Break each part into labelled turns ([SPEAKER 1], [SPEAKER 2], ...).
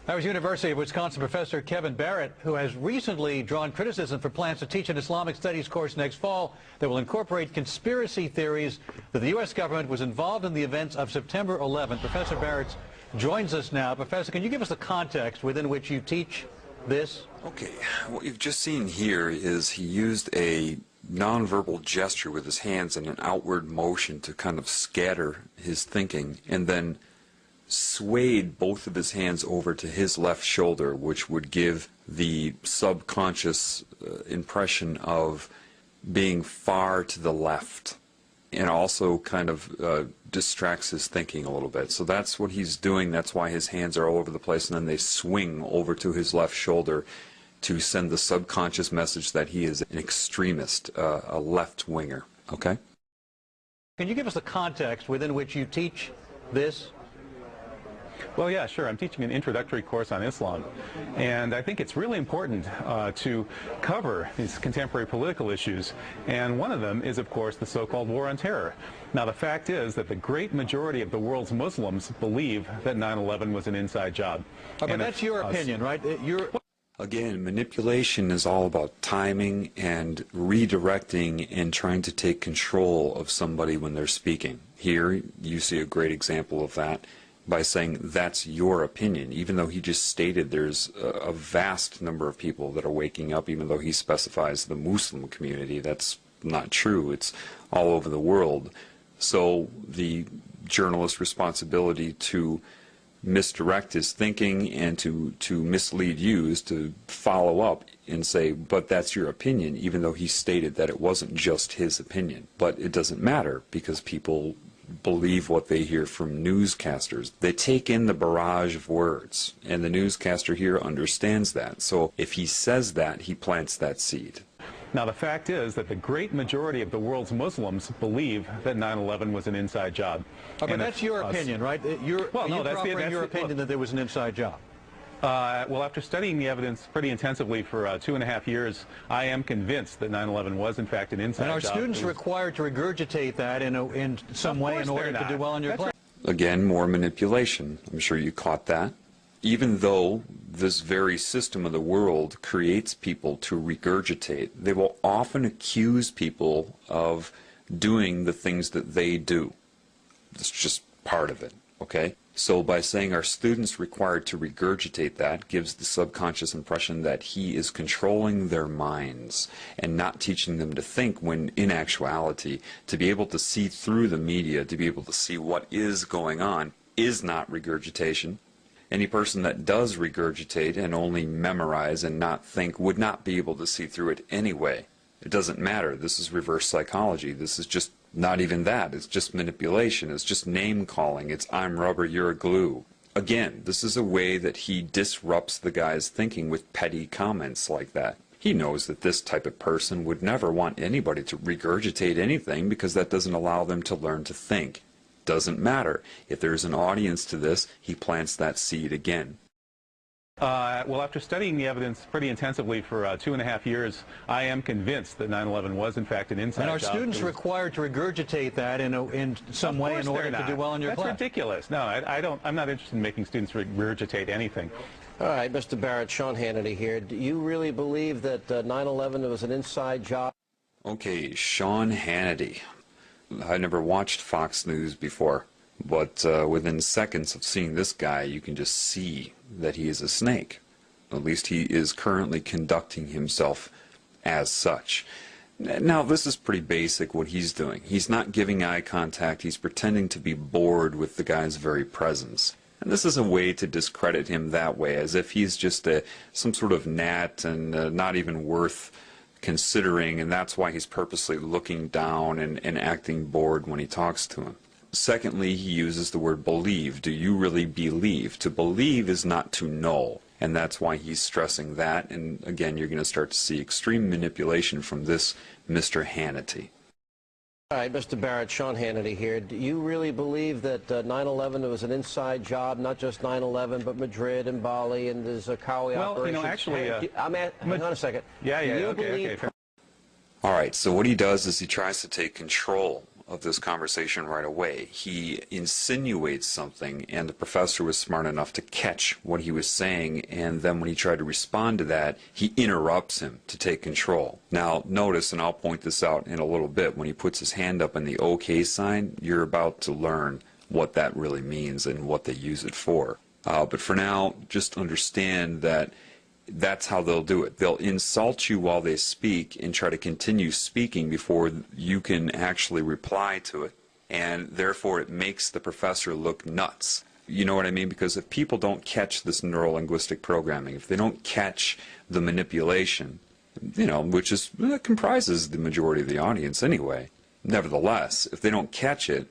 [SPEAKER 1] That was University of Wisconsin professor Kevin Barrett, who has recently drawn criticism for plans to teach an Islamic studies course next fall that will incorporate conspiracy theories that the U.S. government was involved in the events of September 11th. Professor Barrett joins us now. Professor, can you give us the context within which you teach this?
[SPEAKER 2] Okay, what you've just seen here is he used a nonverbal gesture with his hands and an outward motion to kind of scatter his thinking, and then swayed both of his hands over to his left shoulder, which would give the subconscious impression of being far to the left, and also kind of distracts his thinking a little bit. So that's what he's doing. That's why his hands are all over the place, and then they swing over to his left shoulder to send the subconscious message that he is an extremist, a left-winger. Okay?
[SPEAKER 1] Can you give us the context within which you teach this?
[SPEAKER 3] Well, yeah, sure. I'm teaching an introductory course on Islam, and I think it's really important to cover these contemporary political issues, and one of them is, of course, the so-called war on terror. Now, the fact is that the great majority of the world's Muslims believe that 9/11 was an inside job.
[SPEAKER 1] But that's your opinion, right?
[SPEAKER 2] Again, manipulation is all about timing and redirecting and trying to take control of somebody when they're speaking. Here, you see a great example of that by saying that's your opinion, even though he just stated there's a vast number of people that are waking up, even though he specifies the Muslim community. That's not true. It's all over the world. So the journalist's responsibility to misdirect his thinking and to mislead you is to follow up and say, but that's your opinion, even though he stated that it wasn't just his opinion. But it doesn't matter, because people believe what they hear from newscasters. They take in the barrage of words, and the newscaster here understands that. So if he says that, he plants that seed.
[SPEAKER 3] Now, the fact is that the great majority of the world's Muslims believe that 9/11 was an inside job.
[SPEAKER 1] But that's your opinion, right?
[SPEAKER 3] Well, no, that's
[SPEAKER 1] your opinion that there was an inside job.
[SPEAKER 3] Well, after studying the evidence pretty intensively for 2.5 years, I am convinced that 9/11 was, in fact, an inside job.
[SPEAKER 1] And are students required to regurgitate that in some way in order to do well in your class?
[SPEAKER 2] Again, more manipulation. I'm sure you caught that. Even though this very system of the world creates people to regurgitate, they will often accuse people of doing the things that they do. It's just part of it, okay? So by saying our students required to regurgitate that gives the subconscious impression that he is controlling their minds and not teaching them to think, when in actuality, to be able to see through the media, to be able to see what is going on, is not regurgitation. Any person that does regurgitate and only memorize and not think would not be able to see through it anyway. It doesn't matter. This is reverse psychology. This is just not even that. It's just manipulation. It's just name calling. It's I'm rubber, you're glue. Again, this is a way that he disrupts the guy's thinking with petty comments like that. He knows that this type of person would never want anybody to regurgitate anything, because that doesn't allow them to learn to think. Doesn't matter. If there's an audience to this, he plants that seed again.
[SPEAKER 3] Well, after studying the evidence pretty intensively for 2.5 years, I am convinced that 9/11 was, in fact, an inside job.
[SPEAKER 1] And are students required to regurgitate that in some way in order to do well in your class?
[SPEAKER 3] That's ridiculous. No, I'm not interested in making students regurgitate anything.
[SPEAKER 4] All right, Mr. Barrett, Sean Hannity here. Do you really believe that 9/11 was an inside job?
[SPEAKER 2] Okay, Sean Hannity. I never watched Fox News before, but within seconds of seeing this guy, you can just see that he is a snake. At least he is currently conducting himself as such. Now, this is pretty basic what he's doing. He's not giving eye contact. He's pretending to be bored with the guy's very presence. And this is a way to discredit him that way, as if he's just some sort of gnat and not even worth considering, and that's why he's purposely looking down and acting bored when he talks to him. Secondly, he uses the word believe. Do you really believe? To believe is not to know, and that's why he's stressing that. And again, you're going to start to see extreme manipulation from this Mr. Hannity.
[SPEAKER 4] All right, Mr. Barrett, Sean Hannity here. Do you really believe that 9/11 was an inside job, not just 9/11, but Madrid and Bali and the Zarqawi operation?
[SPEAKER 3] Well, you know, actually...
[SPEAKER 4] hang on a second.
[SPEAKER 3] Yeah, okay.
[SPEAKER 2] All right, so what he does is he tries to take control of this conversation right away. He insinuates something, and the professor was smart enough to catch what he was saying, and then when he tried to respond to that, he interrupts him to take control. Now, notice, and I'll point this out in a little bit, when he puts his hand up in the OK sign, you're about to learn what that really means and what they use it for. But for now, just understand that that's how they'll do it. They'll insult you while they speak and try to continue speaking before you can actually reply to it. And therefore, it makes the professor look nuts. You know what I mean? Because if people don't catch this neuro-linguistic programming, if they don't catch the manipulation, which is comprises the majority of the audience anyway, nevertheless, if they don't catch it,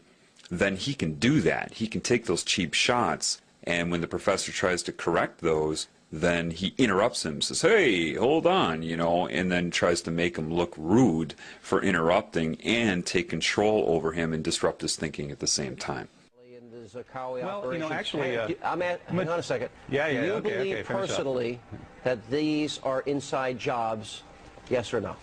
[SPEAKER 2] then he can do that. He can take those cheap shots, and when the professor tries to correct those, then he interrupts him, says, hey, hold on, and then tries to make him look rude for interrupting and take control over him and disrupt his thinking at the same time.
[SPEAKER 4] Well,
[SPEAKER 3] actually...
[SPEAKER 4] hang on a second.
[SPEAKER 3] Do
[SPEAKER 4] you believe personally that these are inside jobs, yes or no?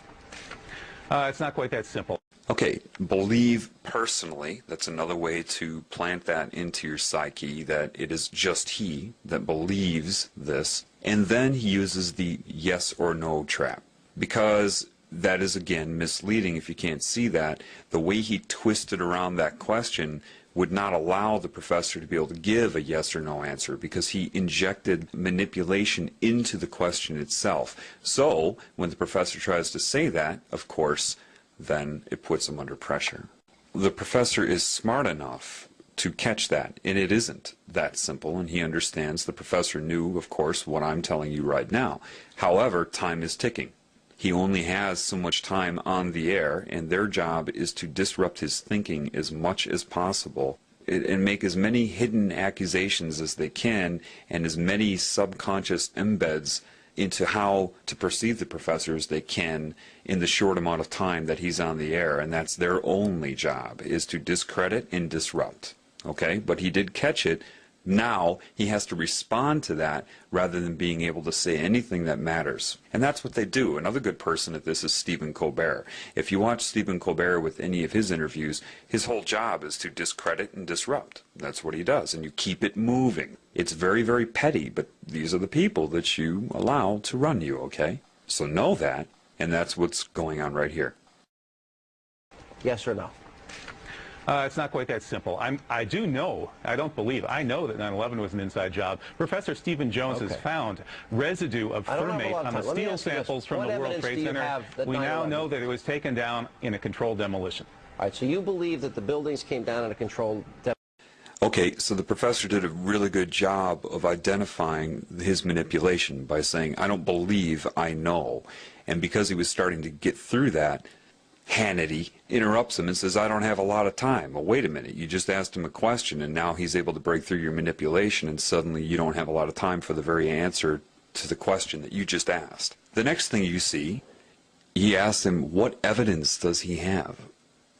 [SPEAKER 3] It's not quite that simple.
[SPEAKER 2] Okay, believe personally, that's another way to plant that into your psyche, that it is just he that believes this, and then he uses the yes or no trap, because that is, again, misleading if you can't see that. The way he twisted around that question would not allow the professor to be able to give a yes or no answer, because he injected manipulation into the question itself. So, when the professor tries to say that, of course, then it puts him under pressure. The professor is smart enough to catch that, and it isn't that simple, and he understands. The professor knew, of course, what I'm telling you right now. However, time is ticking. He only has so much time on the air, and their job is to disrupt his thinking as much as possible and make as many hidden accusations as they can and as many subconscious embeds into how to perceive the professor as they can in the short amount of time that he's on the air, and that's their only job, is to discredit and disrupt. Okay? But he did catch it. Now he has to respond to that rather than being able to say anything that matters. And that's what they do. Another good person at this is Stephen Colbert. If you watch Stephen Colbert with any of his interviews, his whole job is to discredit and disrupt. That's what he does, and you keep it moving. It's very, very petty, but these are the people that you allow to run you, okay? So know that, and that's what's going on right here.
[SPEAKER 4] Yes or no?
[SPEAKER 3] It's not quite that simple. I do know, I don't believe, I know that 9/11 was an inside job. Professor Stephen Jones has found residue of thermate on the steel samples from the World Trade Center. We now know that it was taken down in a controlled demolition.
[SPEAKER 4] All right, so you believe that the buildings came down in a controlled demolition?
[SPEAKER 2] Okay, so the professor did a really good job of identifying his manipulation by saying, I don't believe, I know. And because he was starting to get through that, Hannity interrupts him and says, I don't have a lot of time. Well, wait a minute, you just asked him a question, and now he's able to break through your manipulation, and suddenly you don't have a lot of time for the very answer to the question that you just asked. The next thing you see, he asks him, what evidence does he have?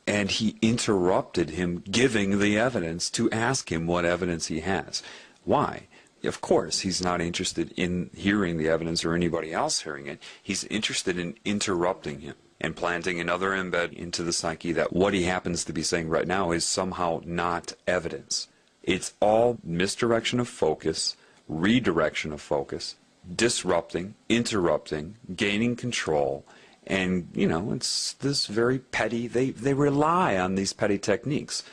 [SPEAKER 2] And he interrupted him giving the evidence to ask him what evidence he has. Why? Of course, he's not interested in hearing the evidence or anybody else hearing it. He's interested in interrupting him and planting another embed into the psyche that what he happens to be saying right now is somehow not evidence. It's all misdirection of focus, redirection of focus, disrupting, interrupting, gaining control, and, it's this very petty, they rely on these petty techniques.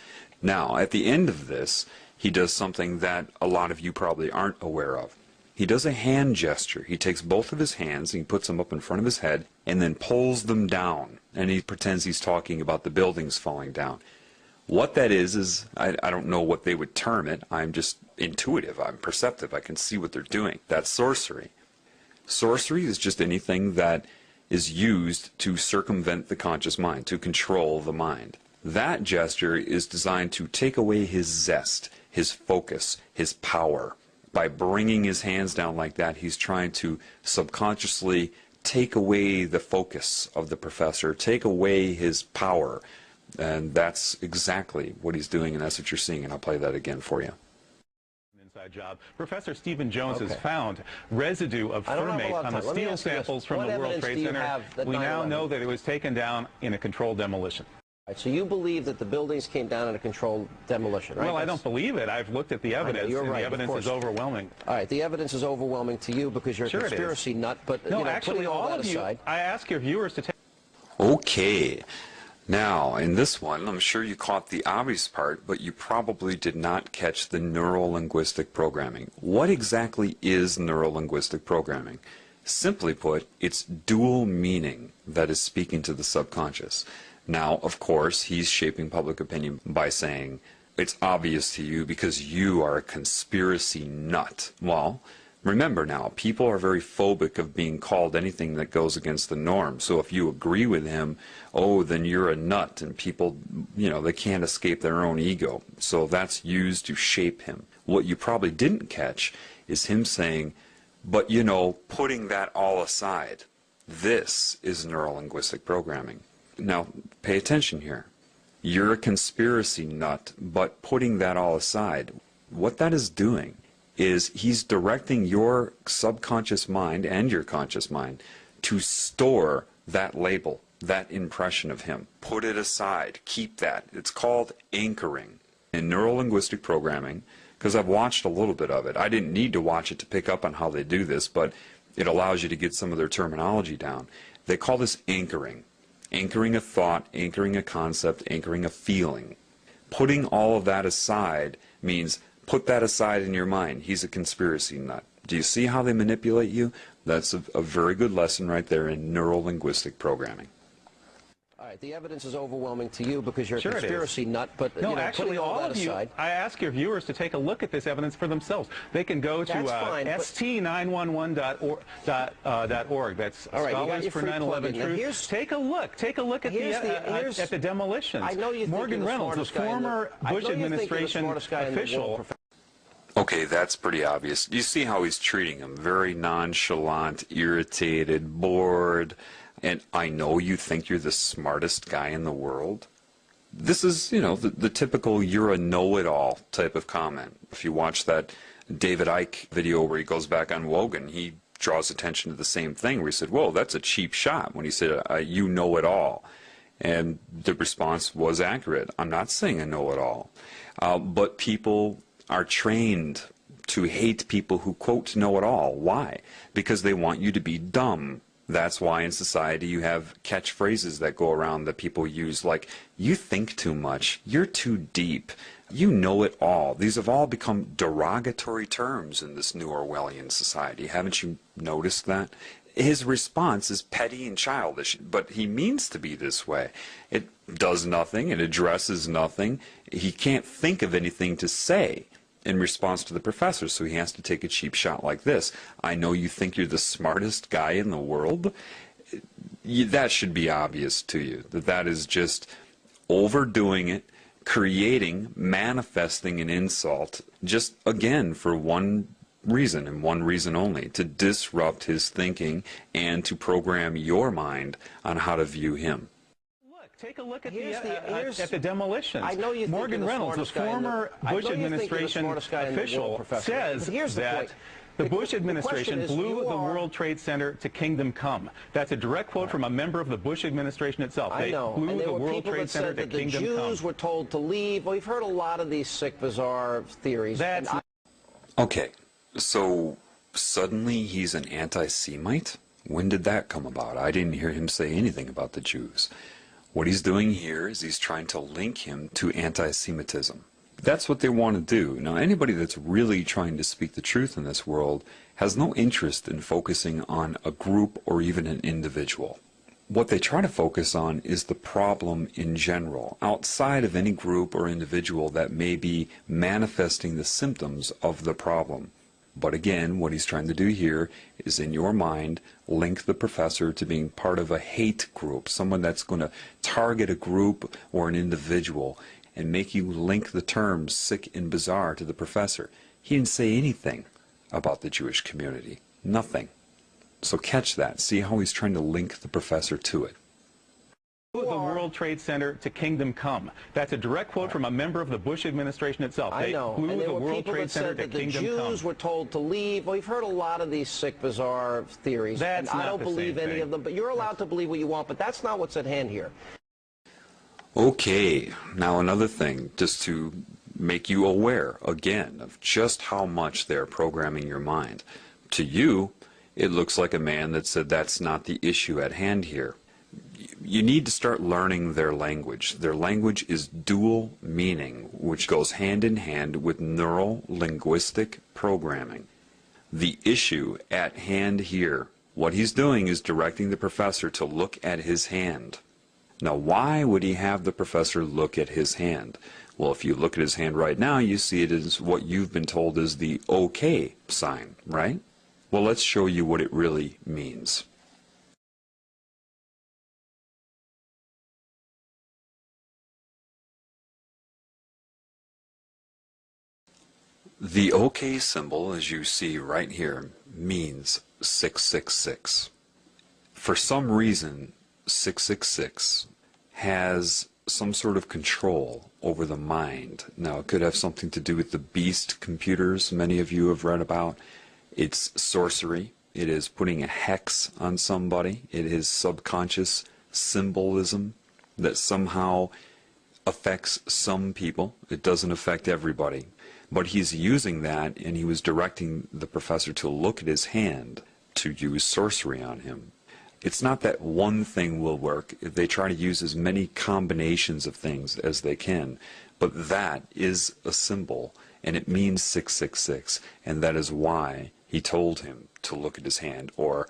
[SPEAKER 2] Now, at the end of this, he does something that a lot of you probably aren't aware of. He does a hand gesture. He takes both of his hands and he puts them up in front of his head and then pulls them down. And he pretends he's talking about the buildings falling down. What that is I don't know what they would term it. I'm just intuitive. I'm perceptive. I can see what they're doing. That's sorcery. Sorcery is just anything that is used to circumvent the conscious mind, to control the mind. That gesture is designed to take away his zest, his focus, his power. By bringing his hands down like that, he's trying to subconsciously take away the focus of the professor, take away his power. And that's exactly what he's doing, and that's what you're seeing, and I'll play that again for you.
[SPEAKER 3] Inside job. Professor Stephen Jones has found residue of thermate on the steel samples from the World Trade Center. We now know that it was taken down in a controlled demolition.
[SPEAKER 4] So you believe that the buildings came down in a controlled demolition, right?
[SPEAKER 3] Well, I don't believe it. I've looked at the evidence,
[SPEAKER 4] you're right,
[SPEAKER 3] and the evidence is overwhelming.
[SPEAKER 4] All right, the evidence is overwhelming to you because you're a conspiracy nut, but
[SPEAKER 3] no,
[SPEAKER 4] you know,
[SPEAKER 3] actually,
[SPEAKER 4] putting all that
[SPEAKER 3] of you,
[SPEAKER 4] aside,
[SPEAKER 3] I ask your viewers to take...
[SPEAKER 2] Okay. Now, in this one, I'm sure you caught the obvious part, but you probably did not catch the neuro-linguistic programming. What exactly is neuro-linguistic programming? Simply put, it's dual meaning that is speaking to the subconscious. Now, of course, he's shaping public opinion by saying, it's obvious to you because you are a conspiracy nut. Well, remember now, people are very phobic of being called anything that goes against the norm. So if you agree with him, oh, then you're a nut, and people, you know, they can't escape their own ego. So that's used to shape him. What you probably didn't catch is him saying, but, you know, putting that all aside, this is neuro-linguistic programming. Now, pay attention here. You're a conspiracy nut, but putting that all aside, what that is doing is he's directing your subconscious mind and your conscious mind to store that label, that impression of him. Put it aside. Keep that. It's called anchoring. In neuro-linguistic programming, because I've watched a little bit of it, I didn't need to watch it to pick up on how they do this, but it allows you to get some of their terminology down. They call this anchoring. Anchoring a thought, anchoring a concept, anchoring a feeling. Putting all of that aside means put that aside in your mind. He's a conspiracy nut. Do you see how they manipulate you? That's a very good lesson right there in neuro-linguistic programming.
[SPEAKER 4] all right, the evidence is overwhelming to you because you're a
[SPEAKER 3] Sure
[SPEAKER 4] conspiracy nut, but
[SPEAKER 3] no,
[SPEAKER 4] you know,
[SPEAKER 3] actually,
[SPEAKER 4] putting all that
[SPEAKER 3] of you,
[SPEAKER 4] aside,
[SPEAKER 3] I ask your viewers to take a look at this evidence for themselves. They can go to st911.org. That's
[SPEAKER 4] all right,
[SPEAKER 3] Scholars for 9/11 Truth. Take a look. Take a look at the demolitions.
[SPEAKER 4] I know you think
[SPEAKER 3] Morgan
[SPEAKER 4] you're the
[SPEAKER 3] Reynolds, the
[SPEAKER 4] smartest guy
[SPEAKER 3] former Bush administration official.
[SPEAKER 2] Okay, that's pretty obvious. You see how he's treating him. Very nonchalant, irritated, bored. And I know you think you're the smartest guy in the world. This is, you know, the typical you're a know-it-all type of comment. If you watch that David Icke video where he goes back on Wogan, he draws attention to the same thing where he said, whoa, that's a cheap shot, when he said, you know it all. And the response was accurate. I'm not saying I know it all. But people are trained to hate people who, quote, know it all. Why? Because they want you to be dumb. That's why in society you have catchphrases that go around that people use, like, you think too much, you're too deep, you know it all. These have all become derogatory terms in this new Orwellian society. Haven't you noticed that? His response is petty and childish, but he means to be this way. It does nothing, it addresses nothing. He can't think of anything to say in response to the professor, so he has to take a cheap shot like this. I know you think you're the smartest guy in the world. That should be obvious to you, that is just overdoing it, creating, manifesting an insult, just again for one reason and one reason only, to disrupt his thinking and to program your mind on how to view him.
[SPEAKER 3] Take a look at the demolitions.
[SPEAKER 4] I know you think
[SPEAKER 3] Morgan Reynolds, the former Bush administration official, says that the Bush administration blew the World Trade Center to kingdom come. That's a direct quote from a member of the Bush administration itself.
[SPEAKER 4] I know.
[SPEAKER 3] They blew the World Trade Center to kingdom come.
[SPEAKER 4] The Jews were told to leave. Well, we've heard a lot of these sick, bizarre theories.
[SPEAKER 2] Okay, so suddenly he's an anti-Semite? When did that come about? I didn't hear him say anything about the Jews. What he's doing here is he's trying to link him to anti-Semitism. That's what they want to do. Now, anybody that's really trying to speak the truth in this world has no interest in focusing on a group or even an individual. What they try to focus on is the problem in general, outside of any group or individual that may be manifesting the symptoms of the problem. But again, what he's trying to do here is, in your mind, link the professor to being part of a hate group, someone that's going to target a group or an individual and make you link the terms sick and bizarre to the professor. He didn't say anything about the Jewish community. Nothing. So catch that. See how he's trying to link the professor to it.
[SPEAKER 3] The World Trade Center to kingdom come. That's a direct quote from a member of the Bush administration itself.
[SPEAKER 4] I know.
[SPEAKER 3] Blew
[SPEAKER 4] and there
[SPEAKER 3] the
[SPEAKER 4] were
[SPEAKER 3] World
[SPEAKER 4] people
[SPEAKER 3] Trade
[SPEAKER 4] that
[SPEAKER 3] Center
[SPEAKER 4] said
[SPEAKER 3] to
[SPEAKER 4] that the
[SPEAKER 3] kingdom
[SPEAKER 4] Jews
[SPEAKER 3] come.
[SPEAKER 4] were told to leave. Well, we've heard a lot of these sick, bizarre theories.
[SPEAKER 3] That's
[SPEAKER 4] and
[SPEAKER 3] not
[SPEAKER 4] I don't
[SPEAKER 3] the
[SPEAKER 4] believe
[SPEAKER 3] same
[SPEAKER 4] any
[SPEAKER 3] thing.
[SPEAKER 4] of them, but you're allowed to believe what you want, but that's not what's at hand here.
[SPEAKER 2] Okay, now another thing, just to make you aware, again, of just how much they're programming your mind. To you, it looks like a man that said that's not the issue at hand here. You need to start learning their language. Their language is dual meaning, which goes hand in hand with neuro-linguistic programming. The issue at hand here, what he's doing is directing the professor to look at his hand. Now, why would he have the professor look at his hand? Well, if you look at his hand right now, you see it as what you've been told is the OK sign, right? Well, let's show you what it really means. The OK symbol, as you see right here, means 666. For some reason, 666 has some sort of control over the mind. Now, it could have something to do with the beast computers many of you have read about. It's sorcery. It is putting a hex on somebody. It is subconscious symbolism that somehow affects some people. It doesn't affect everybody. But he's using that, and he was directing the professor to look at his hand to use sorcery on him. It's not that one thing will work. They try to use as many combinations of things as they can. But that is a symbol, and it means 666, and that is why he told him to look at his hand, or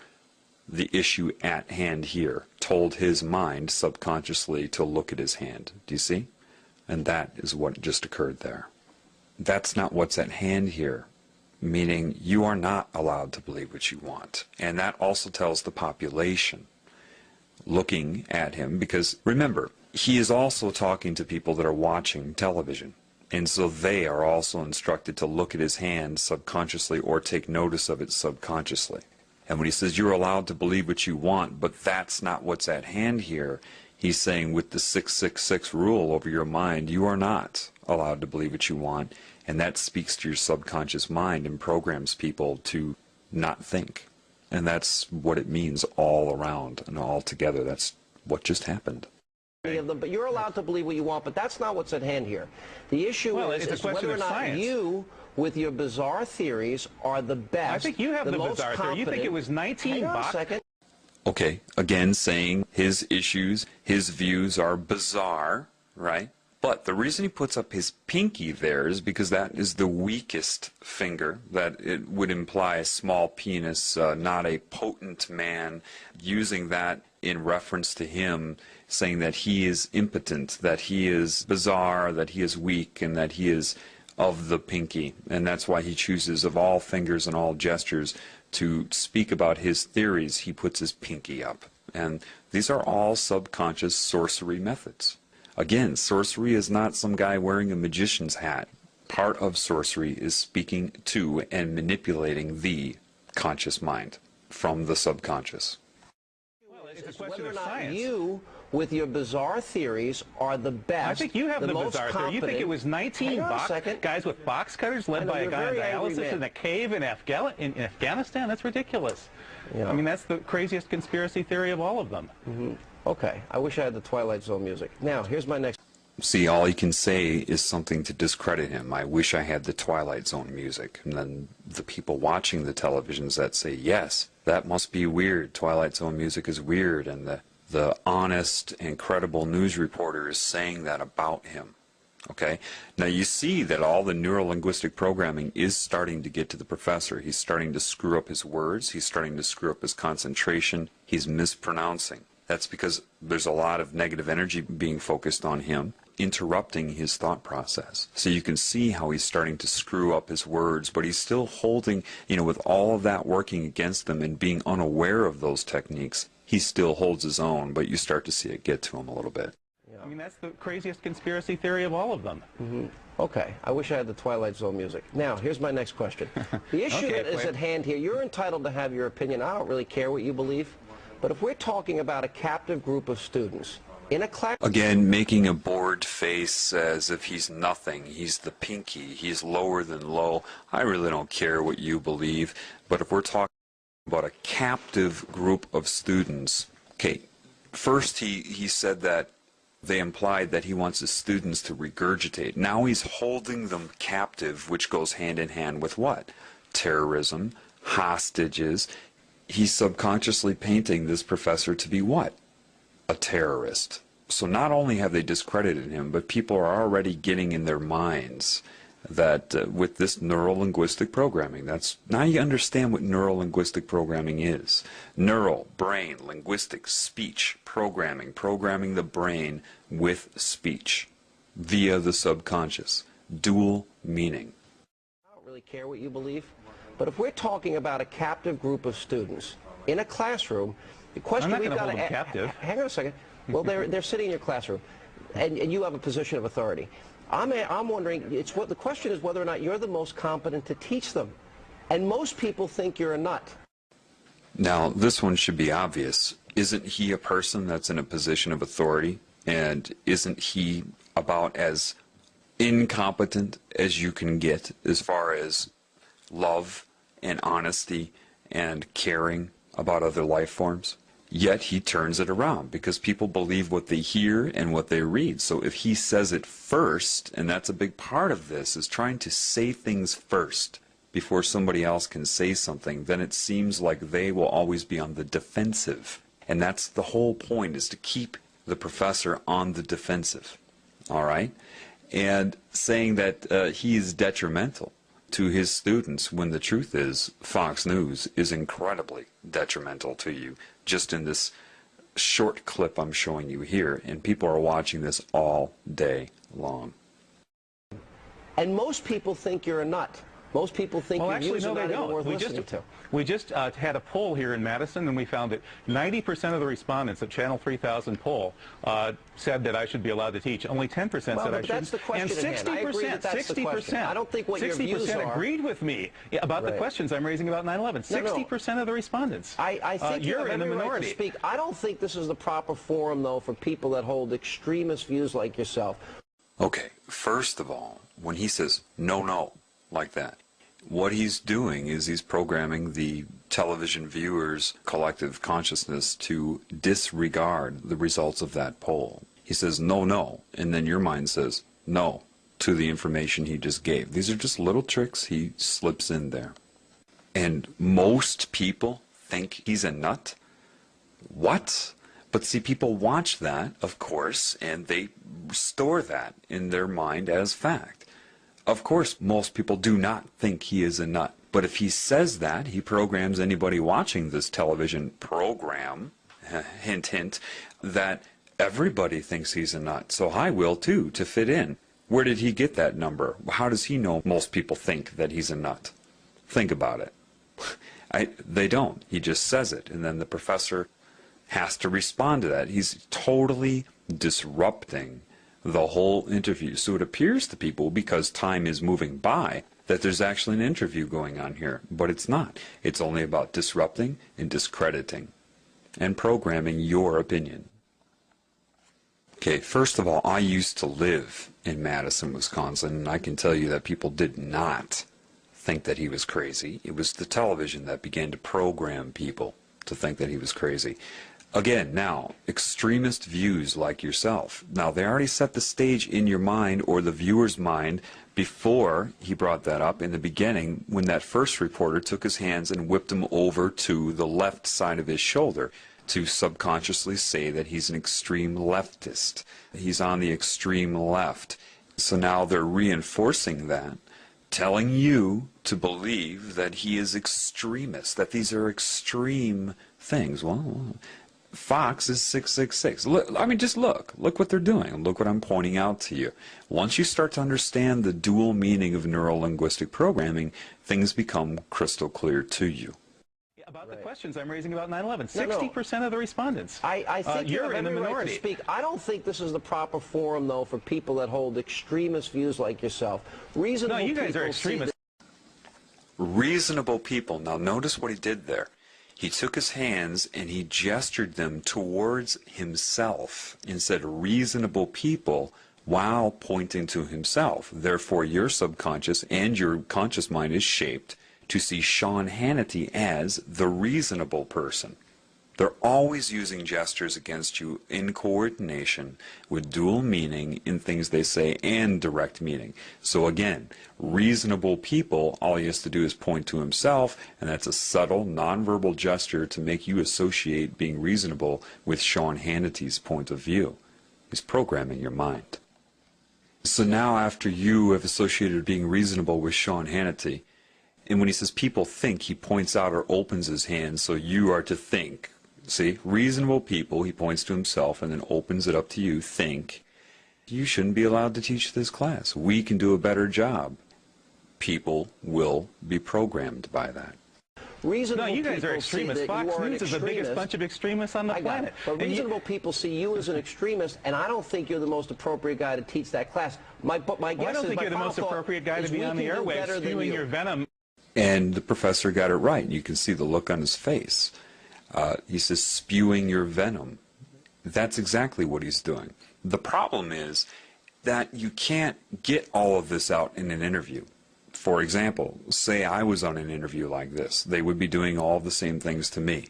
[SPEAKER 2] the issue at hand here told his mind subconsciously to look at his hand. Do you see? And that is what just occurred there. That's not what's at hand here, meaning you are not allowed to believe what you want. And that also tells the population looking at him, because remember, he is also talking to people that are watching television. And so they are also instructed to look at his hand subconsciously or take notice of it subconsciously. And when he says you're allowed to believe what you want, but that's not what's at hand here, he's saying with the 666 rule over your mind, you are not allowed to believe what you want. And that speaks to your subconscious mind and programs people to not think. And that's what it means all around and all together. That's what just happened.
[SPEAKER 4] Of them, but you're allowed to believe what you want, but that's not what's at hand here. The issue is whether or not you, with your bizarre theories, are the best.
[SPEAKER 3] I think you have the bizarre theory. You think it was 19
[SPEAKER 4] bucks? Hang on a second.
[SPEAKER 2] Okay, again saying his issues, his views are bizarre, right? But the reason he puts up his pinky there is because that is the weakest finger, that it would imply a small penis, not a potent man, using that in reference to him, saying that he is impotent, that he is bizarre, that he is weak, and that he is of the pinky. And that's why he chooses, of all fingers and all gestures, to speak about his theories, he puts his pinky up. And these are all subconscious sorcery methods. Again, sorcery is not some guy wearing a magician's hat. Part of sorcery is speaking to and manipulating the conscious mind from the subconscious.
[SPEAKER 3] Well, it's a question
[SPEAKER 4] whether or
[SPEAKER 3] of
[SPEAKER 4] not
[SPEAKER 3] science.
[SPEAKER 4] You, with your bizarre theories, are the best.
[SPEAKER 3] I think you have the bizarre theory. You think it was 19 guys with box cutters led by a guy on dialysis in a cave in Afghanistan? That's ridiculous. Yeah. I mean, that's the craziest conspiracy theory of all of them.
[SPEAKER 4] Mm-hmm. Okay, I wish I had the Twilight Zone music. Now, here's my next...
[SPEAKER 2] See, all he can say is something to discredit him. I wish I had the Twilight Zone music. And then the people watching the televisions that say, yes, that must be weird. Twilight Zone music is weird. And the honest and credible news reporter is saying that about him. Okay? Now you see that all the neuro-linguistic programming is starting to get to the professor. He's starting to screw up his words. He's starting to screw up his concentration. He's mispronouncing. That's because there's a lot of negative energy being focused on him, interrupting his thought process. So you can see how he's starting to screw up his words, but he's still holding, with all of that working against him and being unaware of those techniques, he still holds his own, but you start to see it get to him a little bit.
[SPEAKER 3] Yeah. I mean, that's the craziest conspiracy theory of all of them.
[SPEAKER 4] Mm-hmm. Okay, I wish I had the Twilight Zone music. Now, here's my next question. The issue that is at hand here, you're entitled to have your opinion. I don't really care what you believe. But if we're talking about a captive group of students in a class...
[SPEAKER 2] Again, making a bored face as if he's nothing. He's the pinky. He's lower than low. I really don't care what you believe. But if we're talking about a captive group of students... Okay, first he said that They implied that he wants his students to regurgitate. Now he's holding them captive, which goes hand in hand with what? Terrorism, hostages. He's subconsciously painting this professor to be what? A terrorist. So not only have they discredited him, but people are already getting in their minds that with this neuro-linguistic programming, now you understand what neuro-linguistic programming is. Neural, brain, linguistic, speech, programming the brain with speech via the subconscious. Dual meaning.
[SPEAKER 4] I don't really care what you believe, but if we're talking about a captive group of students in a classroom, the question we've got to
[SPEAKER 3] captive.
[SPEAKER 4] Hang on a second. Well, they're sitting in your classroom, and you have a position of authority. I'm wondering, the question is whether or not you're the most competent to teach them. And most people think you're a nut.
[SPEAKER 2] Now, this one should be obvious. Isn't he a person that's in a position of authority? And isn't he about as incompetent as you can get as far as love and honesty and caring about other life forms? Yet he turns it around because people believe what they hear and what they read. So if he says it first, and that's a big part of this, is trying to say things first before somebody else can say something, then it seems like they will always be on the defensive. And that's the whole point, is to keep the professor on the defensive. All right? And saying that he is detrimental to his students, when the truth is Fox News is incredibly detrimental to you, just in this short clip I'm showing you here, and people are watching this all day long.
[SPEAKER 4] And most people think you're a nut. Most people think your views are not even worth listening to.
[SPEAKER 3] We just had a poll here in Madison, and we found that 90% of the respondents at Channel 3000 poll said that I should be allowed to teach. Only 10% said I shouldn't.
[SPEAKER 4] That's the question
[SPEAKER 3] and
[SPEAKER 4] 60%, I don't think what your views are.
[SPEAKER 3] Agreed with me about the questions I'm raising about 9/11. 60% of the respondents.
[SPEAKER 4] I think
[SPEAKER 3] you're in the minority.
[SPEAKER 4] Right to speak. I don't think this is the proper forum, though, for people that hold extremist views like yourself.
[SPEAKER 2] Okay, first of all, when he says no, like that, what he's doing is he's programming the television viewers' collective consciousness to disregard the results of that poll. He says no, and then your mind says no to the information he just gave. These are just little tricks he slips in there. And most people think he's a nut? What? But see, people watch that, of course, and they store that in their mind as fact. Of course, most people do not think he is a nut. But if he says that, he programs anybody watching this television program, hint, hint, that everybody thinks he's a nut. So I will too, to fit in. Where did he get that number? How does he know most people think that he's a nut? Think about it. They don't. He just says it, and then the professor has to respond to that. He's totally disrupting the whole interview. So it appears to people, because time is moving by, that there's actually an interview going on here. But it's not. It's only about disrupting and discrediting and programming your opinion. Okay, first of all, I used to live in Madison, Wisconsin, and I can tell you that people did not think that he was crazy. It was the television that began to program people to think that he was crazy. Again, now, extremist views like yourself. Now, they already set the stage in your mind, or the viewer's mind, before he brought that up in the beginning, when that first reporter took his hands and whipped him over to the left side of his shoulder to subconsciously say that he's an extreme leftist. He's on the extreme left. So now they're reinforcing that, telling you to believe that he is extremist, that these are extreme things. Well, Fox is 666. Look, I mean, just look what they're doing. Look what I'm pointing out to you. Once you start to understand the dual meaning of neuro-linguistic programming, things become crystal clear to you.
[SPEAKER 3] About the questions I'm raising about 9/11, 60% of the respondents.
[SPEAKER 4] I think
[SPEAKER 3] you're in the minority.
[SPEAKER 4] Right to speak. I don't think this is the proper forum, though, for people that hold extremist views like yourself. Reasonable
[SPEAKER 3] no, you guys
[SPEAKER 4] people
[SPEAKER 3] are extremists.
[SPEAKER 2] Reasonable people. Now notice what he did there. He took his hands and he gestured them towards himself and said reasonable people while pointing to himself. Therefore, your subconscious and your conscious mind is shaped to see Sean Hannity as the reasonable person. They're always using gestures against you in coordination with dual meaning in things they say and direct meaning. So again, reasonable people, all he has to do is point to himself, and that's a subtle, nonverbal gesture to make you associate being reasonable with Sean Hannity's point of view. He's programming your mind. So now after you have associated being reasonable with Sean Hannity, and when he says people think, he points out or opens his hand, so you are to think. See, reasonable people, he points to himself and then opens it up to you, think. You shouldn't be allowed to teach this class. We can do a better job. People will be programmed by that.
[SPEAKER 4] Reasonable
[SPEAKER 3] no, you guys are extremists. Fox News is the biggest bunch of extremists on the planet.
[SPEAKER 4] But reasonable people see you as an extremist, and I don't think you're the most appropriate guy to teach that class. My guess is,
[SPEAKER 3] I don't think you're the most appropriate guy to be on the airwaves spewing your venom.
[SPEAKER 2] And the professor got it right. You can see the look on his face. He says, spewing your venom. That's exactly what he's doing. The problem is that you can't get all of this out in an interview. For example, say I was on an interview like this. They would be doing all the same things to me.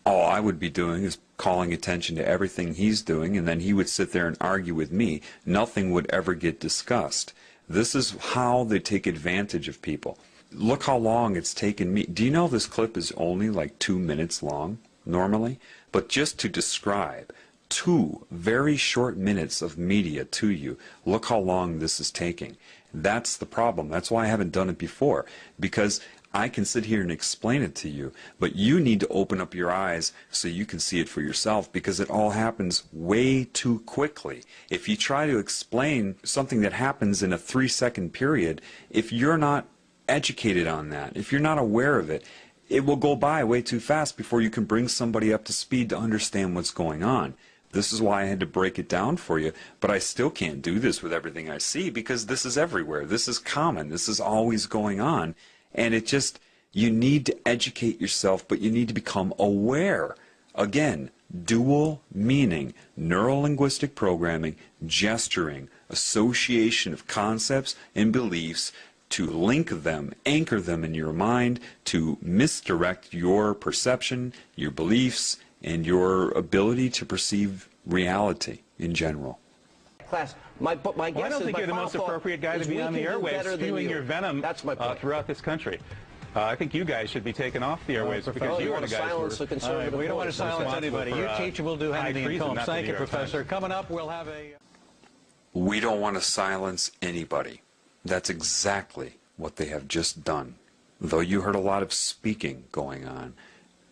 [SPEAKER 2] All I would be doing is calling attention to everything he's doing, and then he would sit there and argue with me. Nothing would ever get discussed. This is how they take advantage of people. Look how long it's taken me. Do you know this clip is only like 2 minutes long, normally? But just to describe 2 very short minutes of media to you, look how long this is taking. That's the problem. That's why I haven't done it before, because I can sit here and explain it to you, but you need to open up your eyes so you can see it for yourself, because it all happens way too quickly. If you try to explain something that happens in a 3-second period, if you're not educated on that, if you're not aware of it, it will go by way too fast before you can bring somebody up to speed to understand what's going on. This is why I had to break it down for you, but I still can't do this with everything I see, because this is everywhere. This is common. This is always going on. And it just, you need to educate yourself, but you need to become aware. Again, dual meaning, neuro-linguistic programming, gesturing, association of concepts and beliefs to link them, anchor them in your mind, to misdirect your perception, your beliefs, and your ability to perceive reality in general.
[SPEAKER 4] Class, my guess
[SPEAKER 3] I don't think you're the most appropriate guy to be on the airwaves spewing your venom throughout this country. I think you guys should be taken off the airwaves because you are the guys who are
[SPEAKER 1] we don't want to silence anybody. You teach and we'll do Hannity and Combs. Thank you, Professor. Coming up, we'll have a...
[SPEAKER 2] We don't want to silence anybody. That's exactly what they have just done. Though you heard a lot of speaking going on,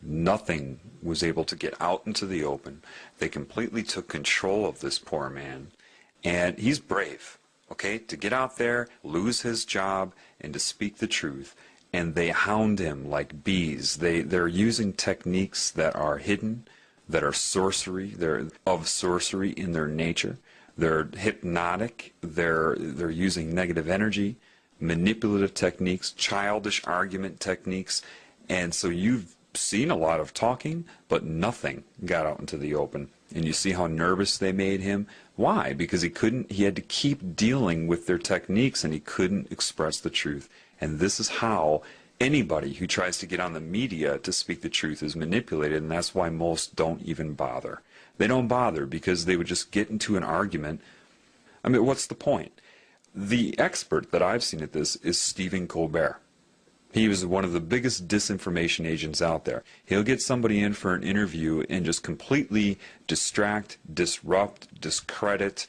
[SPEAKER 2] nothing was able to get out into the open. They completely took control of this poor man. And he's brave, okay, to get out there, lose his job, and to speak the truth. And they hound him like bees. They're using techniques that are hidden, that are sorcery. They're of sorcery in their nature. They're hypnotic. They're using negative energy, manipulative techniques, childish argument techniques. And so you've seen a lot of talking, but nothing got out into the open. And you see how nervous they made him. Why? Because he had to keep dealing with their techniques, and he couldn't express the truth. And this is how anybody who tries to get on the media to speak the truth is manipulated, and that's why most don't even bother. They don't bother because they would just get into an argument. I mean, what's the point? The expert that I've seen at this is Stephen Colbert. He was one of the biggest disinformation agents out there. He'll get somebody in for an interview and just completely distract, disrupt, discredit,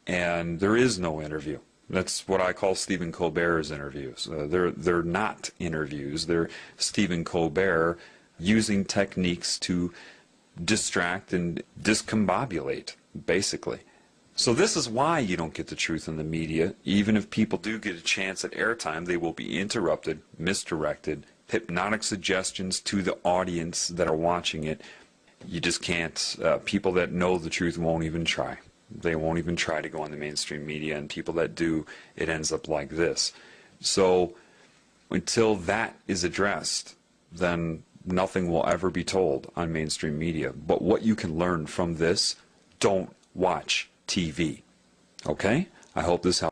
[SPEAKER 2] and there is no interview. That's what I call Stephen Colbert's interviews. They're not interviews. They're Stephen Colbert using techniques to distract and discombobulate, basically. So this is why you don't get the truth in the media. Even if people do get a chance at airtime, they will be interrupted, misdirected, hypnotic suggestions to the audience that are watching it. You just can't. People that know the truth won't even try. They won't even try to go on the mainstream media, and people that do, it ends up like this. So until that is addressed, then nothing will ever be told on mainstream media. But what you can learn from this, don't watch TV. Okay? I hope this helps.